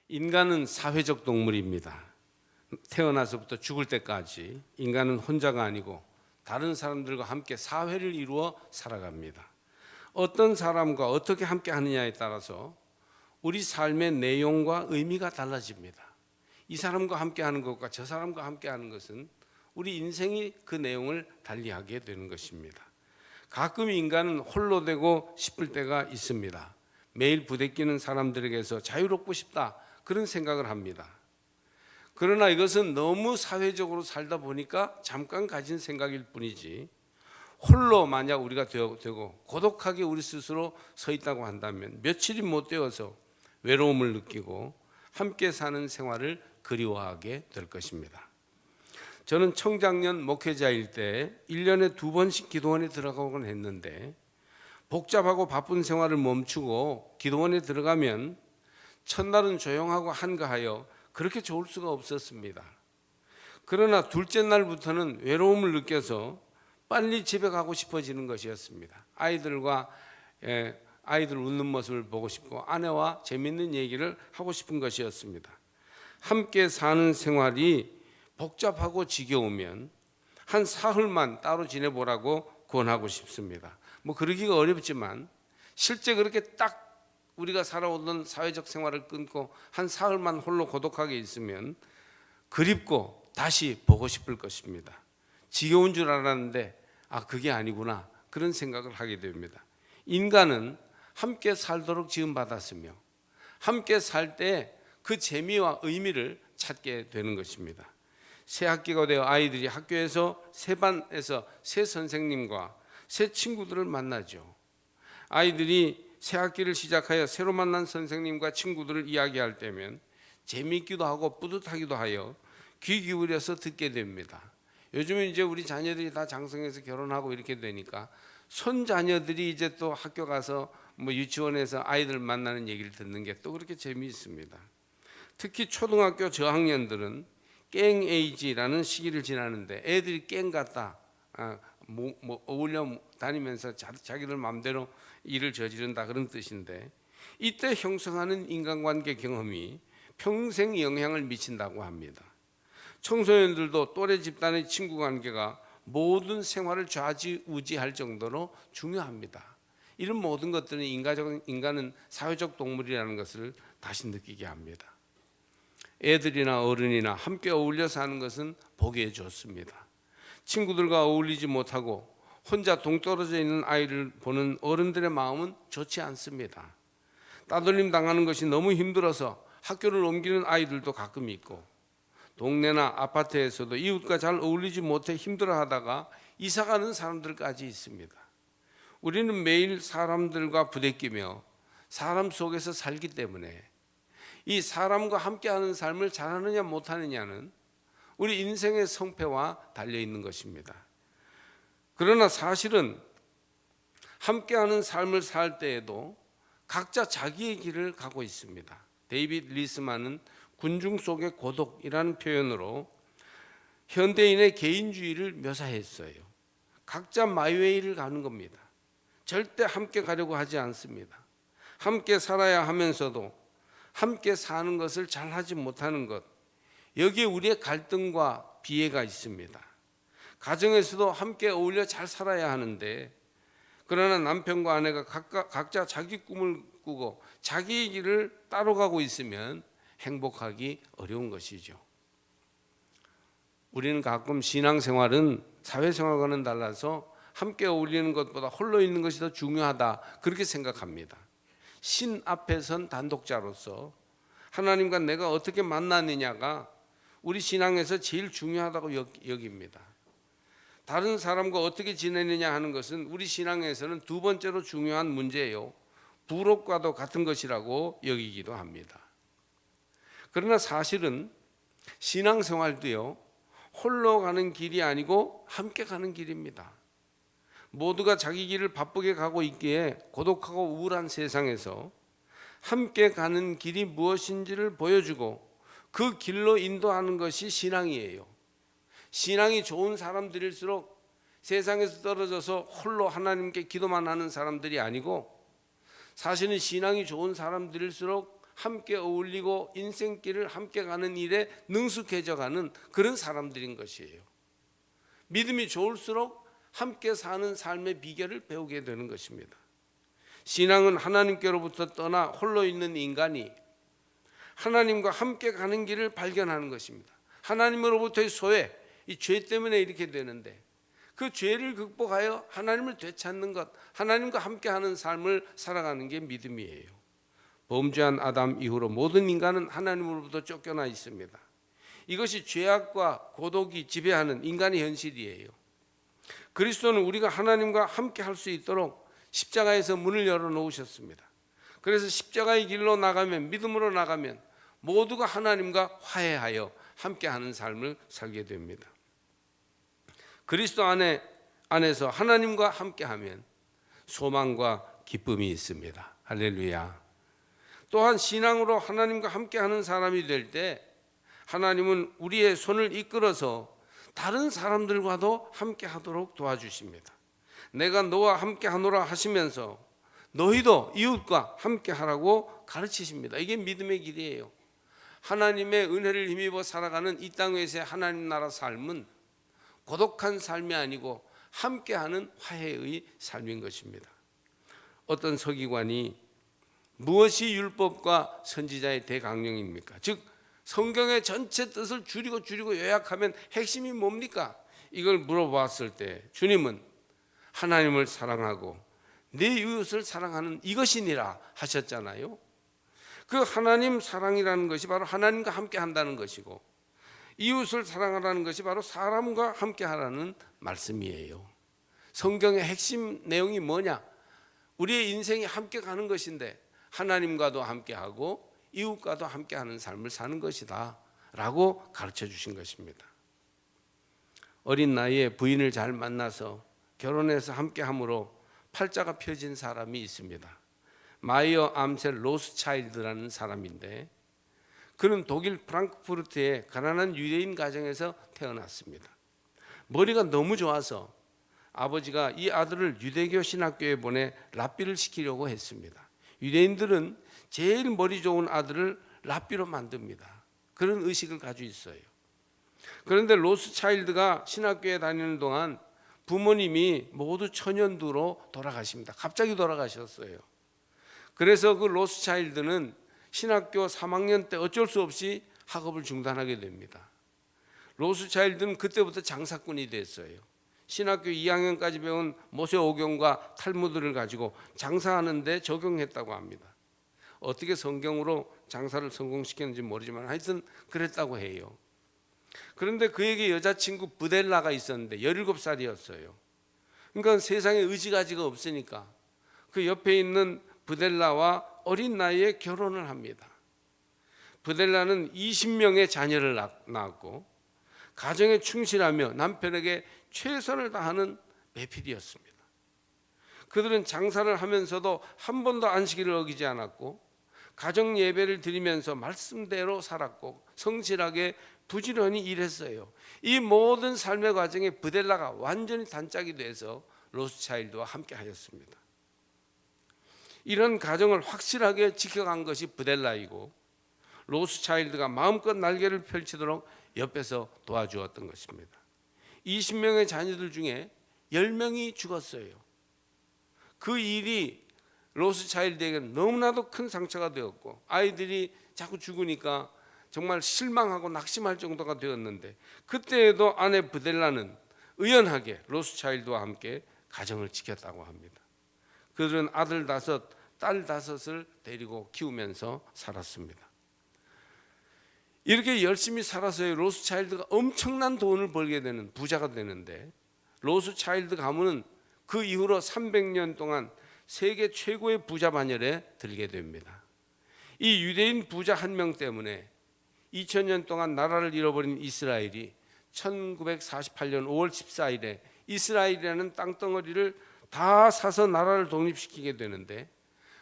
인간은 사회적 동물입니다. 태어나서부터 죽을 때까지 인간은 혼자가 아니고 다른 사람들과 함께 사회를 이루어 살아갑니다. 어떤 사람과 어떻게 함께 하느냐에 따라서 우리 삶의 내용과 의미가 달라집니다. 이 사람과 함께 하는 것과 저 사람과 함께 하는 것은 우리 인생이 그 내용을 달리하게 되는 것입니다. 가끔 인간은 홀로 되고 싶을 때가 있습니다. 매일 부대끼는 사람들에게서 자유롭고 싶다, 그런 생각을 합니다. 그러나 이것은 너무 사회적으로 살다 보니까 잠깐 가진 생각일 뿐이지, 홀로 만약 우리가 되고 고독하게 우리 스스로 서 있다고 한다면 며칠이 못 되어서 외로움을 느끼고 함께 사는 생활을 그리워하게 될 것입니다. 저는 청장년 목회자일 때 1년에 2번씩 기도원에 들어가곤 했는데, 복잡하고 바쁜 생활을 멈추고 기도원에 들어가면 첫날은 조용하고 한가하여 그렇게 좋을 수가 없었습니다. 그러나 둘째 날부터는 외로움을 느껴서 빨리 집에 가고 싶어지는 것이었습니다. 아이들 웃는 모습을 보고 싶고 아내와 재밌는 얘기를 하고 싶은 것이었습니다. 함께 사는 생활이 복잡하고 지겨우면 한 사흘만 따로 지내보라고 권하고 싶습니다. 그러기가 어렵지만 실제 그렇게 딱 우리가 살아오던 사회적 생활을 끊고 한 사흘만 홀로 고독하게 있으면 그립고 다시 보고 싶을 것입니다. 지겨운 줄 알았는데 그게 아니구나, 그런 생각을 하게 됩니다. 인간은 함께 살도록 지음받았으며 함께 살 때 그 재미와 의미를 찾게 되는 것입니다. 새 학기가 되어 아이들이 학교에서 새 반에서 새 선생님과 새 친구들을 만나죠. 아이들이 새 학기를 시작하여 새로 만난 선생님과 친구들을 이야기할 때면 재미있기도 하고 뿌듯하기도 하여 귀 기울여서 듣게 됩니다. 요즘은 이제 우리 자녀들이 다 장성해서 결혼하고 이렇게 되니까 손자녀들이 이제 또 학교 가서 유치원에서 아이들 만나는 얘기를 듣는 게 또 그렇게 재미있습니다. 특히 초등학교 저학년들은 깽 에이지라는 시기를 지나는데, 애들이 깽 같다, 어울려 다니면서 자기들 마음대로 일을 저지른다, 그런 뜻인데, 이때 형성하는 인간관계 경험이 평생 영향을 미친다고 합니다. 청소년들도 또래 집단의 친구 관계가 모든 생활을 좌지우지할 정도로 중요합니다. 이런 모든 것들은 인간은 사회적 동물이라는 것을 다시 느끼게 합니다. 애들이나 어른이나 함께 어울려 사는 것은 보기에 좋습니다. 친구들과 어울리지 못하고 혼자 동떨어져 있는 아이를 보는 어른들의 마음은 좋지 않습니다. 따돌림 당하는 것이 너무 힘들어서 학교를 옮기는 아이들도 가끔 있고, 동네나 아파트에서도 이웃과 잘 어울리지 못해 힘들어하다가 이사가는 사람들까지 있습니다. 우리는 매일 사람들과 부대끼며 사람 속에서 살기 때문에 이 사람과 함께하는 삶을 잘하느냐 못하느냐는 우리 인생의 성패와 달려있는 것입니다. 그러나 사실은 함께하는 삶을 살 때에도 각자 자기의 길을 가고 있습니다. 데이빗 리스만은 군중 속의 고독이라는 표현으로 현대인의 개인주의를 묘사했어요. 각자 마이웨이를 가는 겁니다. 절대 함께 가려고 하지 않습니다. 함께 살아야 하면서도 함께 사는 것을 잘 하지 못하는 것, 여기에 우리의 갈등과 비애가 있습니다. 가정에서도 함께 어울려 잘 살아야 하는데, 그러나 남편과 아내가 각자 자기 꿈을 꾸고 자기 길을 따로 가고 있으면 행복하기 어려운 것이죠. 우리는 가끔 신앙생활은 사회생활과는 달라서 함께 어울리는 것보다 홀로 있는 것이 더 중요하다, 그렇게 생각합니다. 신 앞에 선 단독자로서 하나님과 내가 어떻게 만나느냐가 우리 신앙에서 제일 중요하다고 여깁니다. 다른 사람과 어떻게 지내느냐 하는 것은 우리 신앙에서는 두 번째로 중요한 문제예요. 부록과도 같은 것이라고 여기기도 합니다. 그러나 사실은 신앙생활도요, 홀로 가는 길이 아니고 함께 가는 길입니다. 모두가 자기 길을 바쁘게 가고 있기에 고독하고 우울한 세상에서 함께 가는 길이 무엇인지를 보여주고 그 길로 인도하는 것이 신앙이에요. 신앙이 좋은 사람들일수록 세상에서 떨어져서 홀로 하나님께 기도만 하는 사람들이 아니고, 사실은 신앙이 좋은 사람들일수록 함께 어울리고 인생길을 함께 가는 일에 능숙해져가는 그런 사람들인 것이에요. 믿음이 좋을수록 함께 사는 삶의 비결을 배우게 되는 것입니다. 신앙은 하나님께로부터 떠나 홀로 있는 인간이 하나님과 함께 가는 길을 발견하는 것입니다. 하나님으로부터의 소외, 이 죄 때문에 이렇게 되는데 그 죄를 극복하여 하나님을 되찾는 것, 하나님과 함께하는 삶을 살아가는 게 믿음이에요. 범죄한 아담 이후로 모든 인간은 하나님으로부터 쫓겨나 있습니다. 이것이 죄악과 고독이 지배하는 인간의 현실이에요. 그리스도는 우리가 하나님과 함께할 수 있도록 십자가에서 문을 열어놓으셨습니다. 그래서 십자가의 길로 나가면, 믿음으로 나가면 모두가 하나님과 화해하여 함께하는 삶을 살게 됩니다. 그리스도 안에서 하나님과 함께하면 소망과 기쁨이 있습니다. 할렐루야. 또한 신앙으로 하나님과 함께하는 사람이 될 때 하나님은 우리의 손을 이끌어서 다른 사람들과도 함께하도록 도와주십니다. 내가 너와 함께하노라 하시면서 너희도 이웃과 함께하라고 가르치십니다. 이게 믿음의 길이에요. 하나님의 은혜를 힘입어 살아가는 이 땅에서의 하나님 나라 삶은 고독한 삶이 아니고 함께하는 화해의 삶인 것입니다. 어떤 서기관이 무엇이 율법과 선지자의 대강령입니까? 즉 성경의 전체 뜻을 줄이고 요약하면 핵심이 뭡니까? 이걸 물어봤을 때 주님은 하나님을 사랑하고 내 이웃을 사랑하는 이것이니라 하셨잖아요. 그 하나님 사랑이라는 것이 바로 하나님과 함께 한다는 것이고 이웃을 사랑하라는 것이 바로 사람과 함께 하라는 말씀이에요. 성경의 핵심 내용이 뭐냐? 우리의 인생이 함께 가는 것인데 하나님과도 함께하고 이웃과도 함께하는 삶을 사는 것이다 라고 가르쳐 주신 것입니다. 어린 나이에 부인을 잘 만나서 결혼해서 함께함으로 팔자가 펴진 사람이 있습니다. 마이어 암셀 로스차일드라는 사람인데 그는 독일 프랑크푸르트의 가난한 유대인 가정에서 태어났습니다. 머리가 너무 좋아서 아버지가 이 아들을 유대교 신학교에 보내 랍비를 시키려고 했습니다. 유대인들은 제일 머리 좋은 아들을 랍비로 만듭니다. 그런 의식을 가지고 있어요. 그런데 로스차일드가 신학교에 다니는 동안 부모님이 모두 천연두로 돌아가십니다. 갑자기 돌아가셨어요. 그래서 그 로스차일드는 신학교 3학년 때 어쩔 수 없이 학업을 중단하게 됩니다. 로스차일드는 그때부터 장사꾼이 됐어요. 신학교 2학년까지 배운 모세오경과 탈무드를 가지고 장사하는 데 적용했다고 합니다. 어떻게 성경으로 장사를 성공시켰는지 모르지만 하여튼 그랬다고 해요. 그런데 그에게 여자친구 부델라가 있었는데 17살이었어요. 그러니까 세상에 의지가지가 없으니까 그 옆에 있는 부델라와 어린 나이에 결혼을 합니다. 부델라는 20명의 자녀를 낳았고 가정에 충실하며 남편에게 최선을 다하는 배필이었습니다. 그들은 장사를 하면서도 한 번도 안식일을 어기지 않았고 가정 예배를 드리면서 말씀대로 살았고 성실하게 부지런히 일했어요. 이 모든 삶의 과정에 부델라가 완전히 단짝이 돼서 로스차일드와 함께 하였습니다. 이런 가정을 확실하게 지켜간 것이 부델라이고 로스차일드가 마음껏 날개를 펼치도록 옆에서 도와주었던 것입니다. 20명의 자녀들 중에 10명이 죽었어요. 그 일이 로스차일드에게 너무나도 큰 상처가 되었고 아이들이 자꾸 죽으니까 정말 실망하고 낙심할 정도가 되었는데 그때에도 아내 부델라는 의연하게 로스차일드와 함께 가정을 지켰다고 합니다. 그들은 아들 5, 딸 5을 데리고 키우면서 살았습니다. 이렇게 열심히 살아서 로스차일드가 엄청난 돈을 벌게 되는 부자가 되는데 로스차일드 가문은 그 이후로 300년 동안 세계 최고의 부자 반열에 들게 됩니다. 이 유대인 부자 한 명 때문에 2000년 동안 나라를 잃어버린 이스라엘이 1948년 5월 14일에 이스라엘이라는 땅덩어리를 다 사서 나라를 독립시키게 되는데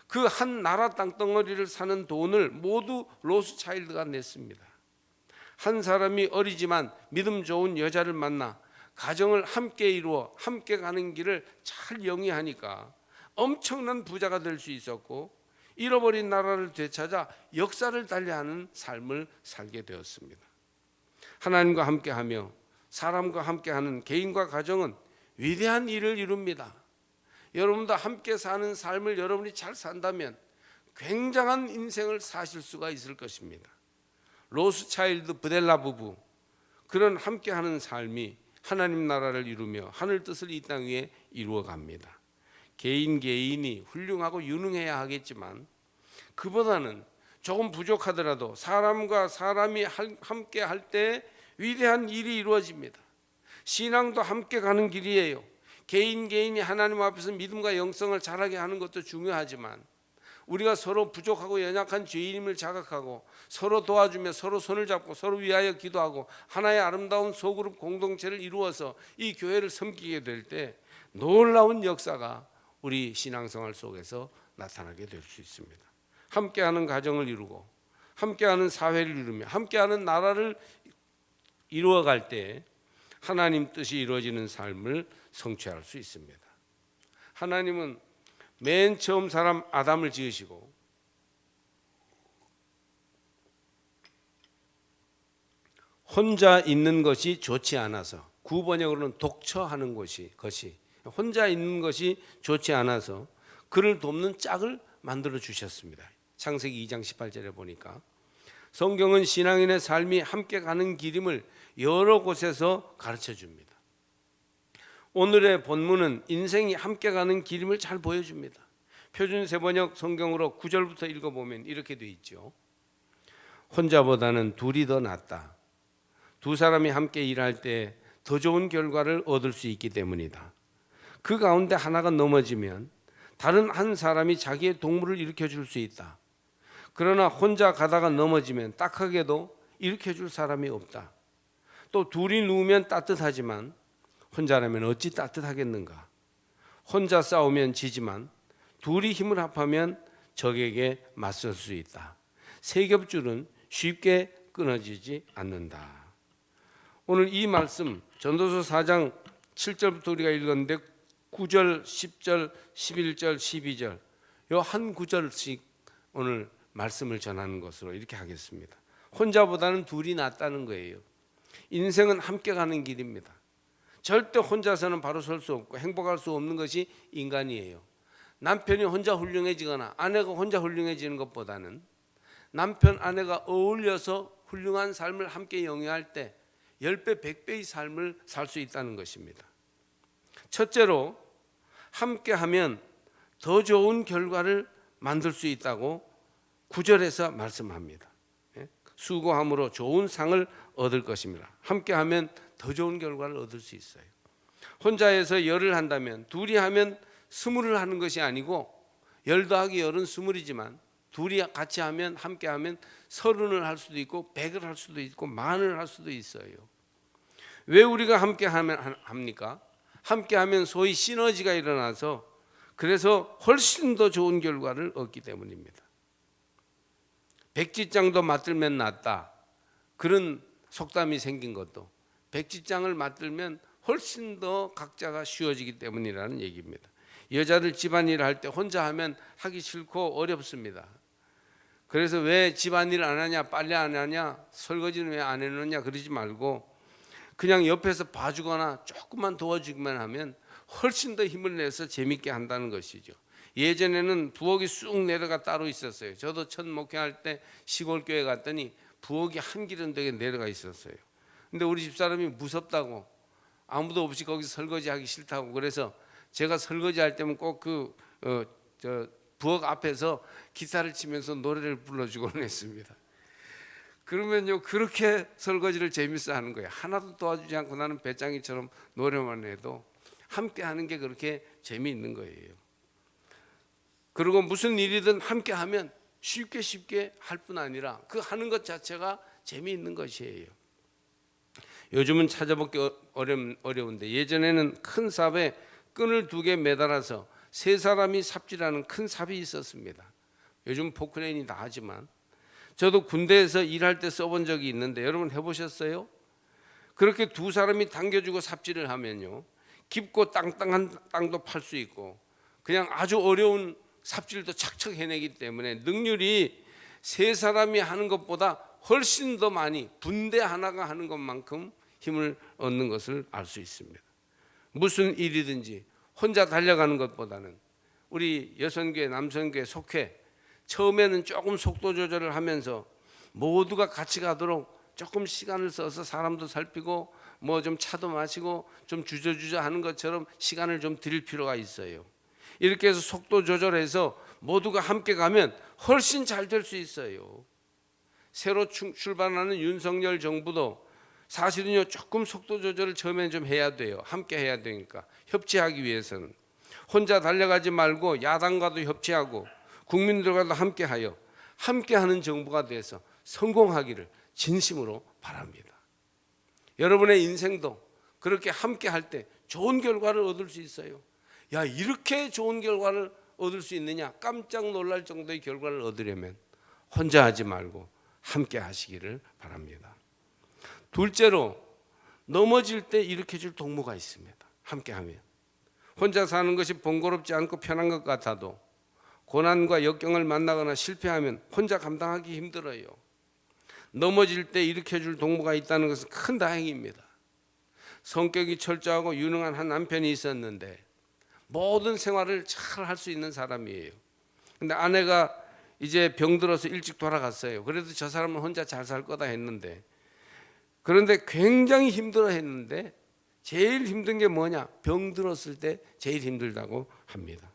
그 한 나라 땅덩어리를 사는 돈을 모두 로스차일드가 냈습니다. 한 사람이 어리지만 믿음 좋은 여자를 만나 가정을 함께 이루어 함께 가는 길을 잘 영위하니까 엄청난 부자가 될 수 있었고 잃어버린 나라를 되찾아 역사를 달리하는 삶을 살게 되었습니다. 하나님과 함께하며 사람과 함께하는 개인과 가정은 위대한 일을 이룹니다. 여러분도 함께 사는 삶을 여러분이 잘 산다면 굉장한 인생을 사실 수가 있을 것입니다. 로스차일드 브델라 부부, 그런 함께하는 삶이 하나님 나라를 이루며 하늘 뜻을 이 땅 위에 이루어갑니다. 개인이 훌륭하고 유능해야 하겠지만 그보다는 조금 부족하더라도 사람과 사람이 함께 할 때 위대한 일이 이루어집니다. 신앙도 함께 가는 길이에요. 개인이 하나님 앞에서 믿음과 영성을 자라게 하는 것도 중요하지만 우리가 서로 부족하고 연약한 죄인임을 자각하고 서로 도와주며 서로 손을 잡고 서로 위하여 기도하고 하나의 아름다운 소그룹 공동체를 이루어서 이 교회를 섬기게 될 때 놀라운 역사가 우리 신앙생활 속에서 나타나게 될 수 있습니다. 함께하는 가정을 이루고 함께하는 사회를 이루며 함께하는 나라를 이루어갈 때 하나님 뜻이 이루어지는 삶을 성취할 수 있습니다. 하나님은 맨 처음 사람 아담을 지으시고 혼자 있는 것이 좋지 않아서, 구번역으로는 독처하는 것이 혼자 있는 것이 좋지 않아서 그를 돕는 짝을 만들어 주셨습니다. 창세기 2장 18절에 보니까 성경은 신앙인의 삶이 함께 가는 길임을 여러 곳에서 가르쳐 줍니다. 오늘의 본문은 인생이 함께 가는 길임을 잘 보여줍니다. 표준 세번역 성경으로 9절부터 읽어보면 이렇게 돼 있죠. 혼자보다는 둘이 더 낫다. 두 사람이 함께 일할 때 더 좋은 결과를 얻을 수 있기 때문이다. 그 가운데 하나가 넘어지면 다른 한 사람이 자기의 동물을 일으켜 줄 수 있다. 그러나 혼자 가다가 넘어지면 딱하게도 일으켜 줄 사람이 없다. 또 둘이 누우면 따뜻하지만 혼자라면 어찌 따뜻하겠는가. 혼자 싸우면 지지만 둘이 힘을 합하면 적에게 맞설 수 있다. 세 겹줄은 쉽게 끊어지지 않는다. 오늘 이 말씀 전도서 4장 7절부터 우리가 읽었는데 9절, 10절, 11절, 12절 요 한 구절씩 오늘 말씀을 전하는 것으로 이렇게 하겠습니다. 혼자보다는 둘이 낫다는 거예요. 인생은 함께 가는 길입니다. 절대 혼자서는 바로 설 수 없고 행복할 수 없는 것이 인간이에요. 남편이 혼자 훌륭해지거나 아내가 혼자 훌륭해지는 것보다는 남편, 아내가 어울려서 훌륭한 삶을 함께 영위할 때 10배, 100배의 삶을 살 수 있다는 것입니다. 첫째로 함께하면 더 좋은 결과를 만들 수 있다고 9절에서 말씀합니다. 수고함으로 좋은 상을 얻을 것입니다. 함께하면 더 좋은 결과를 얻을 수 있어요. 혼자해서 열을 한다면 둘이 하면 20을 하는 것이 아니고 10 더하기 10은 20이지만 둘이 같이 하면 함께하면 30을 할 수도 있고 100을 할 수도 있고 10,000을 할 수도 있어요. 왜 우리가 함께하면 합니까? 함께하면 소위 시너지가 일어나서 그래서 훨씬 더 좋은 결과를 얻기 때문입니다. 백지장도 맞들면 낫다. 그런 속담이 생긴 것도 백지장을 맞들면 훨씬 더 각자가 쉬워지기 때문이라는 얘기입니다. 여자들 집안일을 할 때 혼자 하면 하기 싫고 어렵습니다. 그래서 왜 집안일 안 하냐, 빨래 안 하냐, 설거지는 왜 안 해놓냐 그러지 말고 그냥 옆에서 봐주거나 조금만 도와주기만 하면 훨씬 더 힘을 내서 재밌게 한다는 것이죠. 예전에는 부엌이 쑥 내려가 따로 있었어요. 저도 첫 목회할 때 시골 교회 갔더니 부엌이 한 기른되게 내려가 있었어요. 근데 우리 집사람이 무섭다고 아무도 없이 거기서 설거지하기 싫다고 그래서 제가 설거지할 때면 꼭 부엌 앞에서 기타를 치면서 노래를 불러주곤 했습니다. 그러면요 그렇게 설거지를 재밌어 하는 거예요. 하나도 도와주지 않고 나는 배짱이처럼 노래만 해도 함께 하는 게 그렇게 재미있는 거예요. 그리고 무슨 일이든 함께 하면 쉽게 할 뿐 아니라 그 하는 것 자체가 재미있는 것이에요. 요즘은 찾아보기 어려운데 예전에는 큰 삽에 끈을 2개 매달아서 3사람이 삽질하는 큰 삽이 있었습니다. 요즘 포크레인이 다 하지만 저도 군대에서 일할 때 써본 적이 있는데 여러분 해보셨어요? 그렇게 2사람이 당겨주고 삽질을 하면요 깊고 땅땅한 땅도 팔 수 있고 그냥 아주 어려운 삽질도 척척 해내기 때문에 능률이 세 사람이 하는 것보다 훨씬 더 많이 분대 하나가 하는 것만큼 힘을 얻는 것을 알 수 있습니다. 무슨 일이든지 혼자 달려가는 것보다는 우리 여성교회 남성교회 속회 처음에는 조금 속도 조절을 하면서 모두가 같이 가도록 조금 시간을 써서 사람도 살피고 뭐 좀 차도 마시고 좀 주저주저 하는 것처럼 시간을 좀 드릴 필요가 있어요. 이렇게 해서 속도 조절해서 모두가 함께 가면 훨씬 잘 될 수 있어요. 새로 출발하는 윤석열 정부도 사실은요 조금 속도 조절을 처음에는 좀 해야 돼요. 함께 해야 되니까 협치하기 위해서는 혼자 달려가지 말고 야당과도 협치하고 국민들과도 함께하여 함께하는 정부가 돼서 성공하기를 진심으로 바랍니다. 여러분의 인생도 그렇게 함께할 때 좋은 결과를 얻을 수 있어요. 야, 이렇게 좋은 결과를 얻을 수 있느냐 깜짝 놀랄 정도의 결과를 얻으려면 혼자 하지 말고 함께 하시기를 바랍니다. 둘째로 넘어질 때 일으켜줄 동무가 있습니다. 함께하면 혼자 사는 것이 번거롭지 않고 편한 것 같아도 고난과 역경을 만나거나 실패하면 혼자 감당하기 힘들어요. 넘어질 때 일으켜줄 동무가 있다는 것은 큰 다행입니다. 성격이 철저하고 유능한 한 남편이 있었는데 모든 생활을 잘 할 수 있는 사람이에요. 근데 아내가 이제 병들어서 일찍 돌아갔어요. 그래도 저 사람은 혼자 잘 살 거다 했는데, 그런데 굉장히 힘들어 했는데 제일 힘든 게 뭐냐? 병들었을 때 제일 힘들다고 합니다.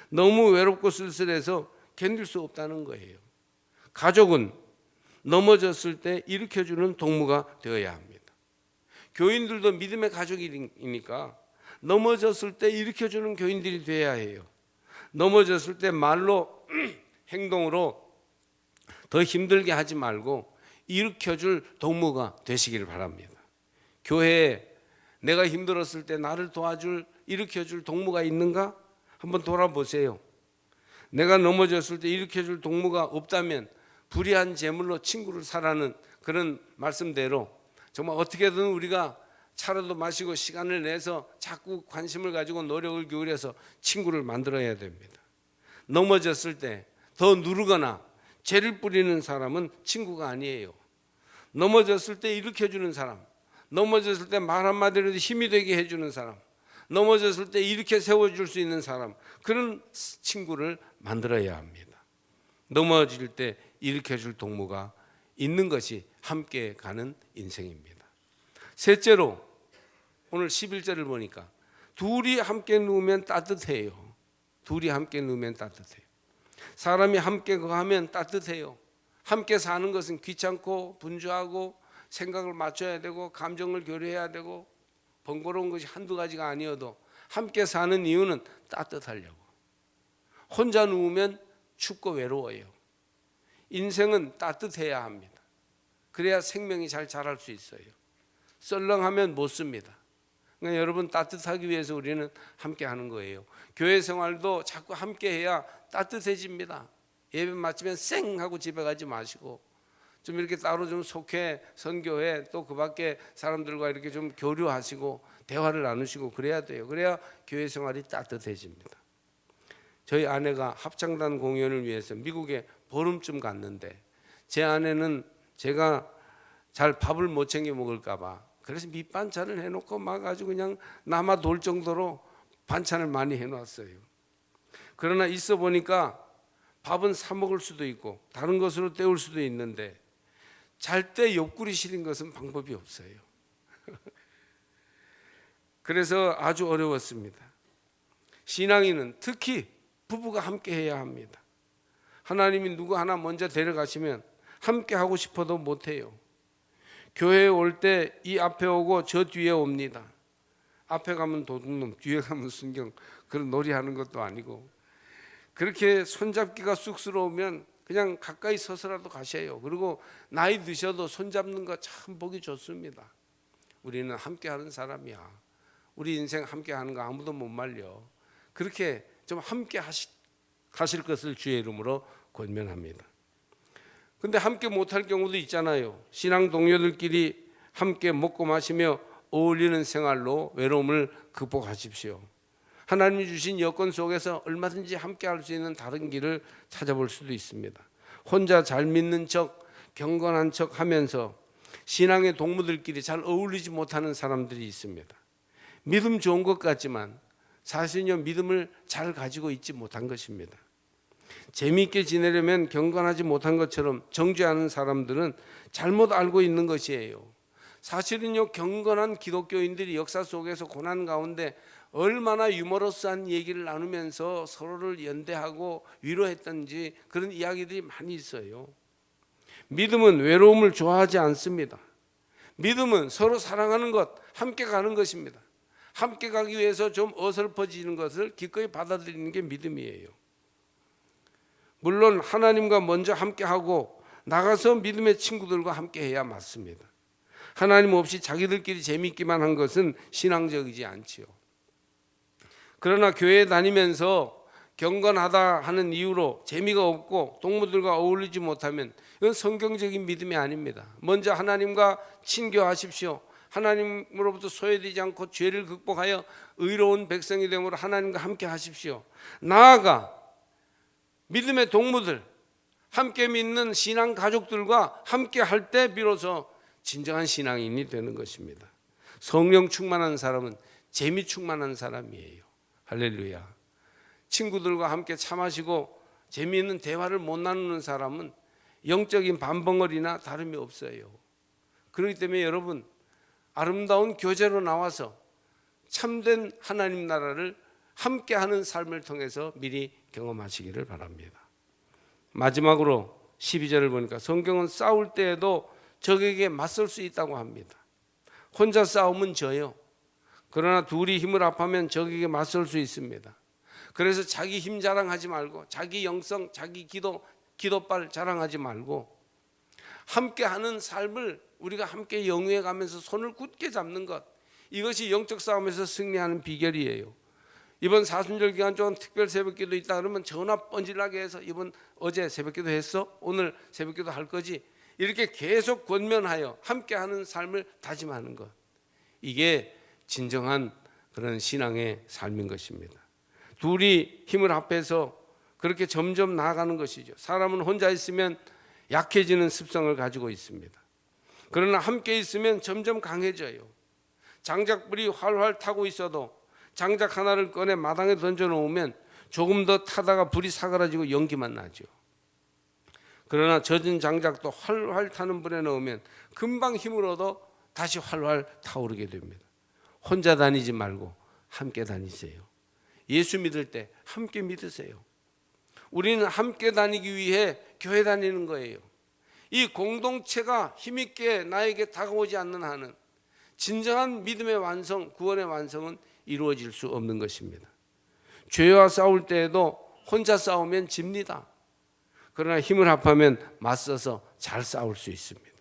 너무 외롭고 쓸쓸해서 견딜 수 없다는 거예요. 가족은 넘어졌을 때 일으켜주는 동무가 되어야 합니다. 교인들도 믿음의 가족이니까 넘어졌을 때 일으켜주는 교인들이 되어야 해요. 넘어졌을 때 말로 행동으로 더 힘들게 하지 말고 일으켜줄 동무가 되시기를 바랍니다. 교회에 내가 힘들었을 때 나를 도와줄 일으켜줄 동무가 있는가? 한번 돌아보세요. 내가 넘어졌을 때 일으켜줄 동무가 없다면 불의한 재물로 친구를 사라는 그런 말씀대로 정말 어떻게든 우리가 차라도 마시고 시간을 내서 자꾸 관심을 가지고 노력을 기울여서 친구를 만들어야 됩니다. 넘어졌을 때 더 누르거나 죄를 뿌리는 사람은 친구가 아니에요. 넘어졌을 때 일으켜주는 사람, 넘어졌을 때 말 한마디라도 힘이 되게 해주는 사람, 넘어졌을 때 일으켜 세워줄 수 있는 사람, 그런 친구를 만들어야 합니다. 넘어질 때 일으켜줄 동무가 있는 것이 함께 가는 인생입니다. 셋째로 오늘 11절을 보니까 둘이 함께 누우면 따뜻해요. 둘이 함께 누우면 따뜻해요. 사람이 함께 거하면 따뜻해요. 함께 사는 것은 귀찮고 분주하고 생각을 맞춰야 되고 감정을 교류해야 되고 번거로운 것이 한두 가지가 아니어도 함께 사는 이유는 따뜻하려고. 혼자 누우면 춥고 외로워요. 인생은 따뜻해야 합니다. 그래야 생명이 잘 자랄 수 있어요. 썰렁하면 못 씁니다. 그러니까 여러분 따뜻하기 위해서 우리는 함께 하는 거예요. 교회 생활도 자꾸 함께 해야 따뜻해집니다. 예배 마치면 쌩 하고 집에 가지 마시고 좀 이렇게 따로 좀 속해 선교회 또 그 밖에 사람들과 이렇게 좀 교류하시고 대화를 나누시고 그래야 돼요. 그래야 교회 생활이 따뜻해집니다. 저희 아내가 합창단 공연을 위해서 미국에 보름쯤 갔는데 제 아내는 제가 잘 밥을 못 챙겨 먹을까 봐 그래서 밑반찬을 해놓고 막 아주 그냥 남아 돌 정도로 반찬을 많이 해놨어요. 그러나 있어 보니까 밥은 사 먹을 수도 있고 다른 것으로 때울 수도 있는데 잘 때 옆구리 시린 것은 방법이 없어요. 그래서 아주 어려웠습니다. 신앙인은 특히 부부가 함께 해야 합니다. 하나님이 누구 하나 먼저 데려가시면 함께 하고 싶어도 못해요. 교회에 올 때 이 앞에 오고 저 뒤에 옵니다. 앞에 가면 도둑놈, 뒤에 가면 순경, 그런 놀이하는 것도 아니고 그렇게 손잡기가 쑥스러우면 그냥 가까이 서서라도 가셔요. 그리고 나이 드셔도 손잡는 거 참 보기 좋습니다. 우리는 함께하는 사람이야. 우리 인생 함께하는 거 아무도 못 말려. 그렇게 좀 함께 하실 것을 주의 이름으로 권면합니다. 근데 함께 못할 경우도 있잖아요. 신앙 동료들끼리 함께 먹고 마시며 어울리는 생활로 외로움을 극복하십시오. 하나님이 주신 여건 속에서 얼마든지 함께 할 수 있는 다른 길을 찾아볼 수도 있습니다. 혼자 잘 믿는 척, 경건한 척 하면서 신앙의 동무들끼리 잘 어울리지 못하는 사람들이 있습니다. 믿음 좋은 것 같지만 사실은요, 믿음을 잘 가지고 있지 못한 것입니다. 재미있게 지내려면 경건하지 못한 것처럼 정죄하는 사람들은 잘못 알고 있는 것이에요. 사실은요, 경건한 기독교인들이 역사 속에서 고난 가운데 얼마나 유머러스한 얘기를 나누면서 서로를 연대하고 위로했던지 그런 이야기들이 많이 있어요. 믿음은 외로움을 좋아하지 않습니다. 믿음은 서로 사랑하는 것, 함께 가는 것입니다. 함께 가기 위해서 좀 어설퍼지는 것을 기꺼이 받아들이는 게 믿음이에요. 물론 하나님과 먼저 함께하고 나가서 믿음의 친구들과 함께해야 맞습니다. 하나님 없이 자기들끼리 재미있기만 한 것은 신앙적이지 않지요. 그러나 교회에 다니면서 경건하다 하는 이유로 재미가 없고 동무들과 어울리지 못하면 이건 성경적인 믿음이 아닙니다. 먼저 하나님과 친교하십시오. 하나님으로부터 소외되지 않고 죄를 극복하여 의로운 백성이 되므로 하나님과 함께 하십시오. 나아가 믿음의 동무들, 함께 믿는 신앙 가족들과 함께 할 때 비로소 진정한 신앙인이 되는 것입니다. 성령 충만한 사람은 재미 충만한 사람이에요. 할렐루야. 친구들과 함께 차 마시고 재미있는 대화를 못 나누는 사람은 영적인 반벙어리나 다름이 없어요. 그렇기 때문에 여러분, 아름다운 교제로 나와서 참된 하나님 나라를 함께하는 삶을 통해서 미리 경험하시기를 바랍니다. 마지막으로 12절을 보니까 성경은 싸울 때에도 적에게 맞설 수 있다고 합니다. 혼자 싸우면 져요. 그러나 둘이 힘을 합하면 적에게 맞설 수 있습니다. 그래서 자기 힘 자랑하지 말고 자기 영성, 자기 기도빨 자랑하지 말고 함께하는 삶을 우리가 함께 영위해 가면서 손을 굳게 잡는 것, 이것이 영적 싸움에서 승리하는 비결이에요. 이번 사순절 기간 동안 특별 새벽기도 있다 그러면 전화 뻔질나게 해서 어제 새벽기도 했어? 오늘 새벽기도 할 거지? 이렇게 계속 권면하여 함께하는 삶을 다짐하는 것, 이게 진정한 그런 신앙의 삶인 것입니다. 둘이 힘을 합해서 그렇게 점점 나아가는 것이죠. 사람은 혼자 있으면 약해지는 습성을 가지고 있습니다. 그러나 함께 있으면 점점 강해져요. 장작불이 활활 타고 있어도 장작 하나를 꺼내 마당에 던져놓으면 조금 더 타다가 불이 사그라지고 연기만 나죠. 그러나 젖은 장작도 활활 타는 불에 넣으면 금방 힘을 얻어 다시 활활 타오르게 됩니다. 혼자 다니지 말고 함께 다니세요. 예수 믿을 때 함께 믿으세요. 우리는 함께 다니기 위해 교회 다니는 거예요. 이 공동체가 힘있게 나에게 다가오지 않는 한은 진정한 믿음의 완성, 구원의 완성은 이루어질 수 없는 것입니다. 죄와 싸울 때에도 혼자 싸우면 집니다. 그러나 힘을 합하면 맞서서 잘 싸울 수 있습니다.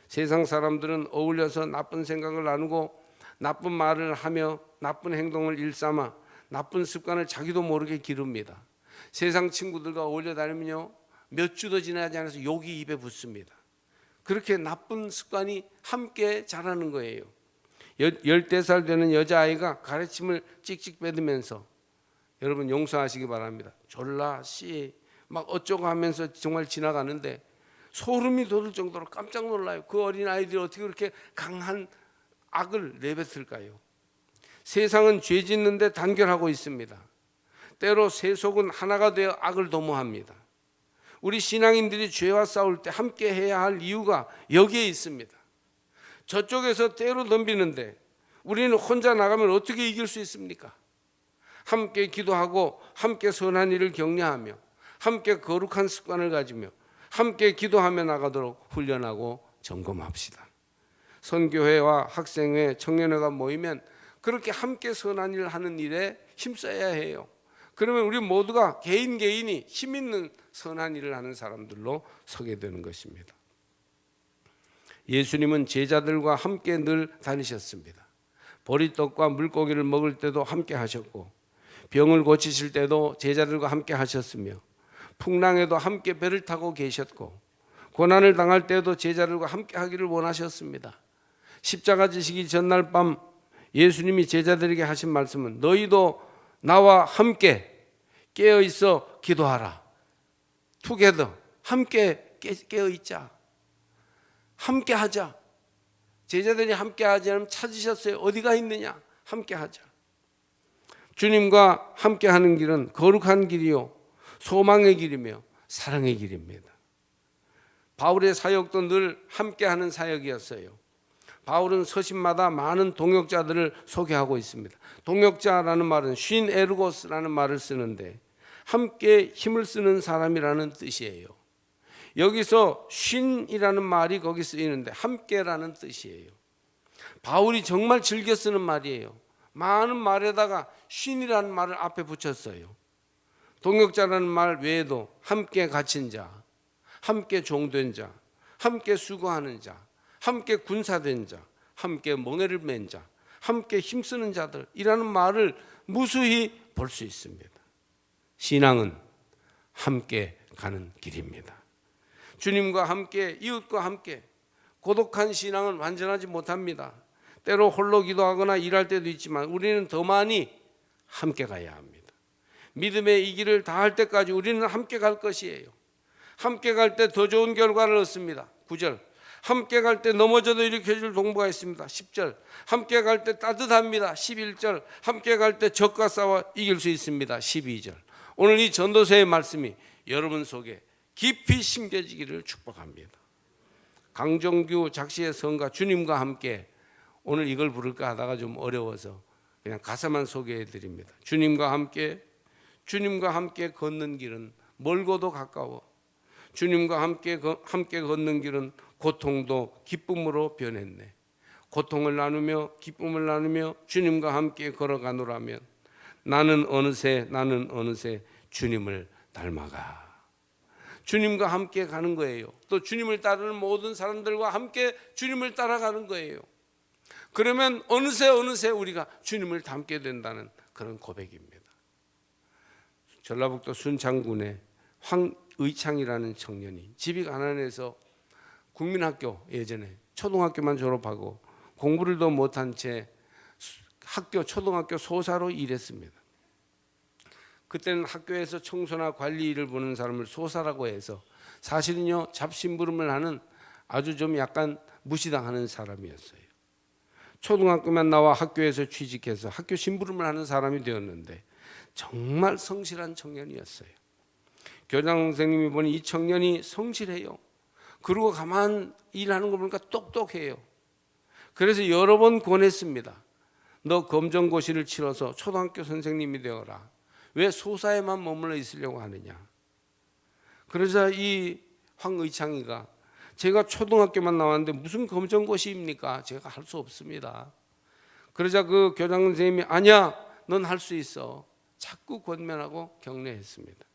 세상 사람들은 어울려서 나쁜 생각을 나누고 나쁜 말을 하며 나쁜 행동을 일삼아 나쁜 습관을 자기도 모르게 기릅니다. 세상 친구들과 어울려 다니면요, 몇 주도 지나지 않아서 욕이 입에 붙습니다. 그렇게 나쁜 습관이 함께 자라는 거예요. 14살 되는 여자아이가 가르침을 찍찍 뱉으면서, 여러분 용서하시기 바랍니다, 졸라 씨 막 어쩌고 하면서 정말 지나가는데 소름이 돋을 정도로 깜짝 놀라요. 그 어린아이들이 어떻게 그렇게 강한 악을 내뱉을까요? 세상은 죄 짓는데 단결하고 있습니다. 때로 세속은 하나가 되어 악을 도모합니다. 우리 신앙인들이 죄와 싸울 때 함께 해야 할 이유가 여기에 있습니다. 저쪽에서 때로 덤비는데 우리는 혼자 나가면 어떻게 이길 수 있습니까? 함께 기도하고 함께 선한 일을 격려하며 함께 거룩한 습관을 가지며 함께 기도하며 나가도록 훈련하고 점검합시다. 선교회와 학생회, 청년회가 모이면 그렇게 함께 선한 일을 하는 일에 힘써야 해요. 그러면 우리 모두가 개인이 힘 있는 선한 일을 하는 사람들로 서게 되는 것입니다. 예수님은 제자들과 함께 늘 다니셨습니다. 보리떡과 물고기를 먹을 때도 함께 하셨고, 병을 고치실 때도 제자들과 함께 하셨으며, 풍랑에도 함께 배를 타고 계셨고, 고난을 당할 때도 제자들과 함께 하기를 원하셨습니다. 십자가 지시기 전날 밤 예수님이 제자들에게 하신 말씀은 너희도 나와 함께 깨어 있어 기도하라. 투게더, 함께 깨어 있자. 함께 하자. 제자들이 함께 하지 않으면 찾으셨어요. 어디가 있느냐? 함께 하자. 주님과 함께 하는 길은 거룩한 길이요, 소망의 길이며 사랑의 길입니다. 바울의 사역도 늘 함께하는 사역이었어요. 바울은 서신마다 많은 동역자들을 소개하고 있습니다. 동역자라는 말은 쉰 에르고스라는 말을 쓰는데 함께 힘을 쓰는 사람이라는 뜻이에요. 여기서 쉰이라는 말이 거기 쓰이는데 함께라는 뜻이에요. 바울이 정말 즐겨 쓰는 말이에요. 많은 말에다가 쉰이라는 말을 앞에 붙였어요. 동역자라는 말 외에도 함께 갇힌 자, 함께 종된 자, 함께 수고하는 자, 함께 군사된 자, 함께 멍에를 맨 자, 함께 힘쓰는 자들이라는 말을 무수히 볼 수 있습니다. 신앙은 함께 가는 길입니다. 주님과 함께, 이웃과 함께. 고독한 신앙은 완전하지 못합니다. 때로 홀로 기도하거나 일할 때도 있지만 우리는 더 많이 함께 가야 합니다. 믿음의 이 길을 다할 때까지 우리는 함께 갈 것이에요. 함께 갈 때 더 좋은 결과를 얻습니다. 9절, 함께 갈 때 넘어져도 일으켜줄 동부가 있습니다. 10절, 함께 갈 때 따뜻합니다. 11절, 함께 갈 때 적과 싸워 이길 수 있습니다. 12절. 오늘 이 전도서의 말씀이 여러분 속에 깊이 심겨지기를 축복합니다. 강정규 작시의 성가 주님과 함께, 오늘 이걸 부를까 하다가 좀 어려워서 그냥 가사만 소개해 드립니다. 주님과 함께 걷는 길은 멀고도 가까워. 주님과 함께 걷는 길은 고통도 기쁨으로 변했네. 고통을 나누며 기쁨을 나누며 주님과 함께 걸어가노라면 나는 어느새 주님을 닮아가. 주님과 함께 가는 거예요. 또 주님을 따르는 모든 사람들과 함께 주님을 따라가는 거예요. 그러면 어느새 우리가 주님을 닮게 된다는 그런 고백입니다. 전라북도 순창군에 황의창이라는 청년이 집이 가난해서 국민학교, 예전에 초등학교만 졸업하고 공부를 더 못한 채 초등학교 소사로 일했습니다. 그때는 학교에서 청소나 관리 일을 보는 사람을 소사라고 해서 사실은요, 잡심부름을 하는 아주 좀 약간 무시당하는 사람이었어요. 초등학교만 나와 학교에서 취직해서 학교 심부름을 하는 사람이 되었는데 정말 성실한 청년이었어요. 교장 선생님이 보니 이 청년이 성실해요. 그리고 가만 일하는 거 보니까 똑똑해요. 그래서 여러 번 권했습니다. 너 검정고시를 치러서 초등학교 선생님이 되어라. 왜 소사에만 머물러 있으려고 하느냐. 그러자 이 황의창이가 제가 초등학교만 나왔는데 무슨 검정고시입니까? 제가 할 수 없습니다. 그러자 그 교장 선생님이 아니야, 넌 할 수 있어. 자꾸 권면하고 격려했습니다.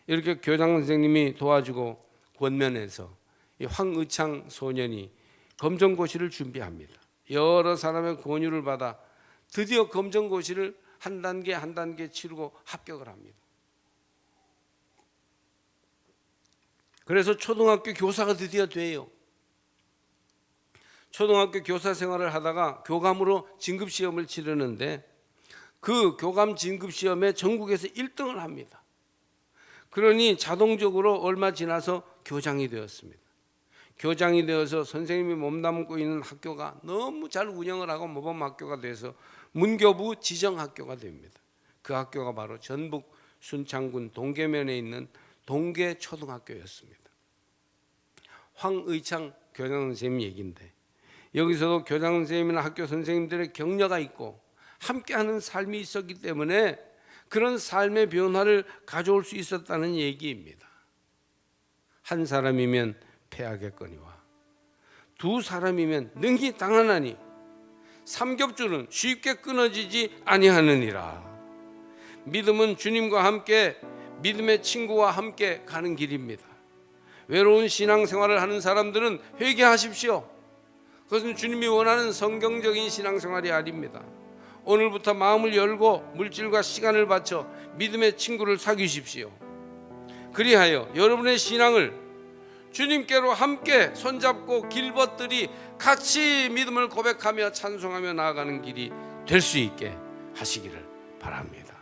이렇게 교장 선생님이 도와주고 권면해서 이 황의창 소년이 검정고시를 준비합니다. 여러 사람의 권유를 받아 드디어 검정고시를 한 단계 치르고 합격을 합니다. 그래서 초등학교 교사가 드디어 돼요. 초등학교 교사 생활을 하다가 교감으로 진급시험을 치르는데 그 교감 진급시험에 전국에서 1등을 합니다. 그러니 자동적으로 얼마 지나서 교장이 되었습니다. 교장이 되어서 선생님이 몸담고 있는 학교가 너무 잘 운영을 하고 모범학교가 돼서 문교부 지정학교가 됩니다. 그 학교가 바로 전북 순창군 동계면에 있는 동계초등학교였습니다. 황의창 교장 선생님 얘기인데 여기서도 교장 선생님이나 학교 선생님들의 격려가 있고 함께하는 삶이 있었기 때문에 그런 삶의 변화를 가져올 수 있었다는 얘기입니다. 한 사람이면 패하겠거니와 두 사람이면 능히 당하나니 삼겹줄은 쉽게 끊어지지 아니하느니라. 믿음은 주님과 함께 믿음의 친구와 함께 가는 길입니다. 외로운 신앙생활을 하는 사람들은 회개하십시오. 그것은 주님이 원하는 성경적인 신앙생활이 아닙니다. 오늘부터 마음을 열고 물질과 시간을 바쳐 믿음의 친구를 사귀십시오. 그리하여 여러분의 신앙을 주님께로 함께 손잡고 길벗들이 같이 믿음을 고백하며 찬송하며 나아가는 길이 될 수 있게 하시기를 바랍니다.